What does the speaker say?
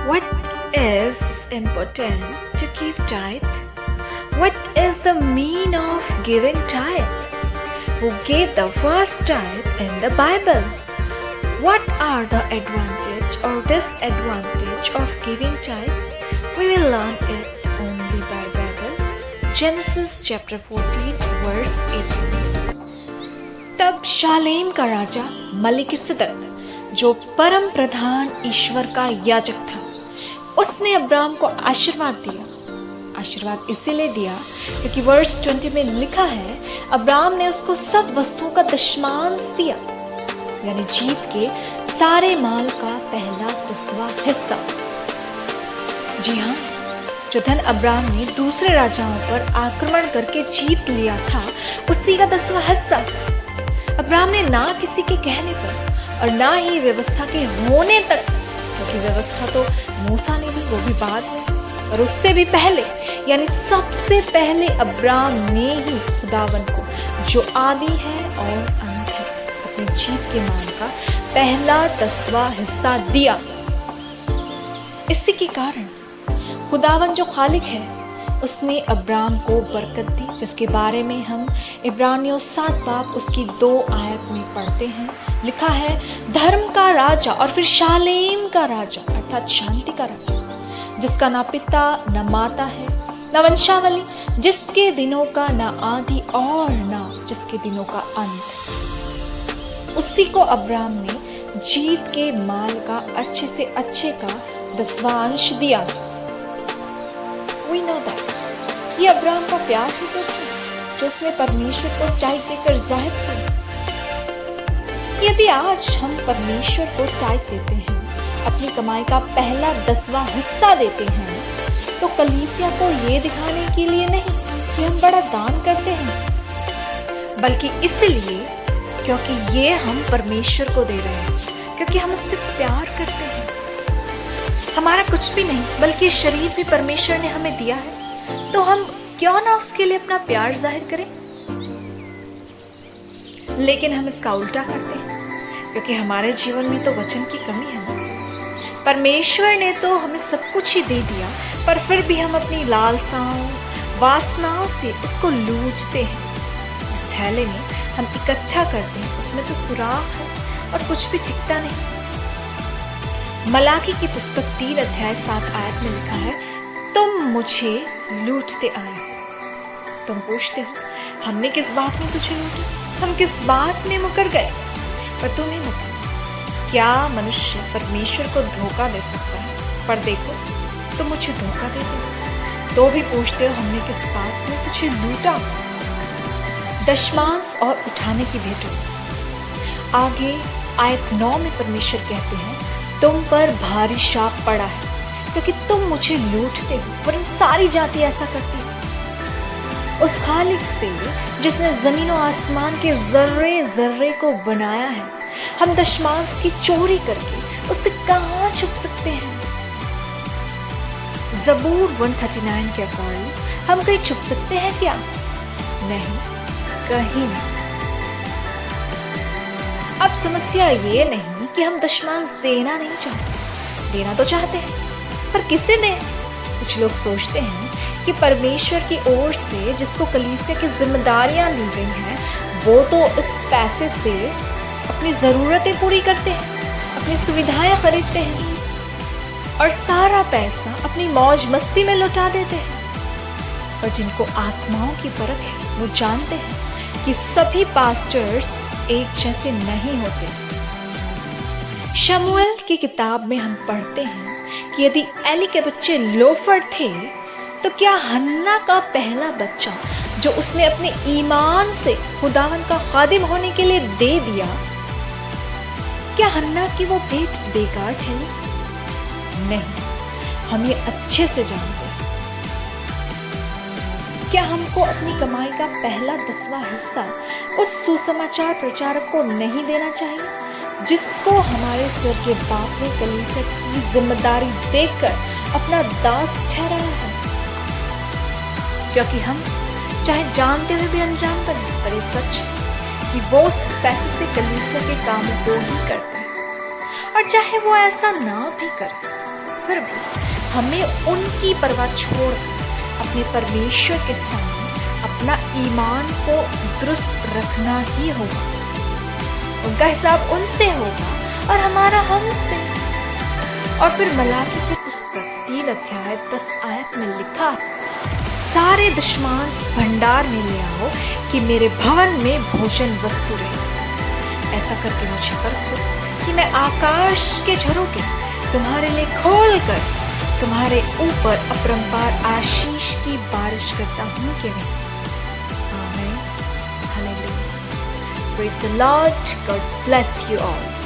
What is important to give tithe? What is the meaning of giving tithe? Who gave the first tithe in the Bible? What are the advantage or disadvantage of giving tithe? We will learn it only by Bible. Genesis chapter 14 verse 18. तब शालेम का राजा मलिकिसदक, जो परम प्रधान ईश्वर का याजक था, उसने Abram को आशीर्वाद दिया। आशीर्वाद इसीलिए दिया क्योंकि वर्स 20 में लिखा है, अब्राम ने उसको सब वस्तुओं का दशमांश दिया, यानी जीत के सारे माल का पहला 10वां हिस्सा। जी हाँ, जो धन अब्राम ने दूसरे राजाओं पर आक्रमण करके जीत लिया था, उसी का 10वां हिस्सा अब्राम ने ना किसी के कहने पर और ना ही व्यवस्था के होने तक, क्योंकि व्यवस्था तो मूसा ने दी, वो भी बाद में, और उससे भी पहले, यानी सबसे पहले अब्राम ने ही खुदावन को, जो आदि है और अंत है, अपनी जीत के माल का पहला 10वां हिस्सा दिया। इसी के कारण खुदावन जो खालिक है, उसने अब्राम को बरकत दी, जिसके बारे में हम इब्रानियों 7 बाब उसकी 2 आयत में पढ़ते हैं। लिखा है, धर्म का राजा और फिर शालेम का राजा, अर्थात शांति का राजा, जिसका ना पिता न माता है, न वंशावली, जिसके दिनों का न आदि और न जिसके दिनों का अंत। उसी को अब्राम ने जीत के माल का अच्छे से अच्छे का 10वां अंश दिया। We know that ये अब्राम का प्यार ही तो था, जो उसने परमेश्वर को टाइट देकर जाहिर किया। यदि आज हम परमेश्वर को टाइट देते हैं, अपनी कमाई का पहला 10वां हिस्सा देते हैं, तो कलीसिया को ये दिखाने के लिए नहीं कि हम बड़ा दान करते हैं, बल्कि इसलिए क्योंकि ये हम परमेश्वर को दे रहे हैं, क्योंकि हम उससे प्यार करते हैं। हमारा कुछ भी नहीं, बल्कि शरीर भी परमेश्वर ने हमें दिया है, तो हम क्यों ना उसके लिए अपना प्यार जाहिर करें। लेकिन हम इसका उल्टा करते हैं, क्योंकि हमारे जीवन में तो वचन की कमी है ना। परमेश्वर ने तो हमें सब कुछ ही दे दिया, पर फिर भी हम अपनी लालसाओं, वासनाओं से उसको लूटते हैं। जिस थैले में हम इकट्ठा करते हैं, उसमें तो सुराख है और कुछ भी टिकता नहीं। मलाकी की पुस्तक 3 अध्याय 7 आयत में लिखा है, तुम मुझे लूटते आए हो। तुम पूछते हो, हमने किस बात में तुझे लूटा, हम किस बात में मुकर गए। पर तुम्हें बता, क्या मनुष्य परमेश्वर को धोखा दे सकता है? पर देखो, तुम मुझे धोखा देते हो, तो भी पूछते हो, हमने किस बात में तुझे लूटा। दशमांश और उठाने की भेंट। आगे आयत 9 में परमेश्वर कहते हैं, तुम पर भारी शाप पड़ा है, क्योंकि तुम मुझे लूटते हो, वरन सारी जाति ऐसा करती है। उस खालिक से जिसने जमीन और आसमान के जर्रे जर्रे को बनाया है, हम दशमांश की चोरी करके उससे कहाँ छुप सकते हैं। ज़बूर 139 के अकॉर्डिंग हम कहीं छुप सकते हैं क्या? नहीं, कहीं नहीं। अब समस्या ये नहीं कि हम दशमांश देना नहीं चाहते, देना तो चाहते हैं, पर किसे दें? कुछ लोग सोचते हैं कि परमेश्वर की ओर से जिसको कलीसिया की जिम्मेदारियां दी गई हैं, वो तो इस पैसे से अपनी ज़रूरतें पूरी करते हैं, अपनी सुविधाएं खरीदते हैं और सारा पैसा अपनी मौज मस्ती में लुटा देते हैं। पर जिनको आत्माओं की परख है, वो जानते हैं कि सभी पास्टर्स एक जैसे नहीं होते। शमूएल की किताब में हम पढ़ते हैं कि यदि एली के बच्चे लोफर थे, तो क्या हन्ना का पहला बच्चा, जो उसने अपने ईमान से खुदावन का खादिम होने के लिए दे दिया, क्या हन्ना की वो भेंट बेकार ठहरी? नहीं, हम ये अच्छे से जानते हैं। क्या हमको अपनी कमाई का पहला 10वां हिस्सा उस सुसमाचार प्रचारक को नहीं देना चाहिए, जिसको हमारे स्वर्गीय बाप ने कलीसिया की जिम्मेदारी देकर अपना दास ठहराया है? क्योंकि हम चाहे जानते हुए भी अनजान बने, पर ये सच है कि वो उस पैसे से कलीसिया के कामों को ही करते हैं, और चाहे वो ऐसा ना भी करे, फिर भी हमें उनकी परवाह छोड़ अपने परमेश्वर के सामने अपना ईमान को दुरुस्त रखना ही होगा। उनका हिसाब उनसे होगा और हमारा हमसे। और फिर मलाकी की पुस्तक 3 अध्याय 10 आयत में लिखा, सारे दुश्मन भंडार में ले आओ कि मेरे भवन में भोजन वस्तु रहे। ऐसा करके मुझे परखो कि मैं आकाश के झरोखे तुम्हारे लिए खोल कर तुम्हारे ऊपर अपरंपार आशीष की बारिश करता हूँ कि नहीं। आमीन। Hallelujah. Praise the Lord. God bless you all.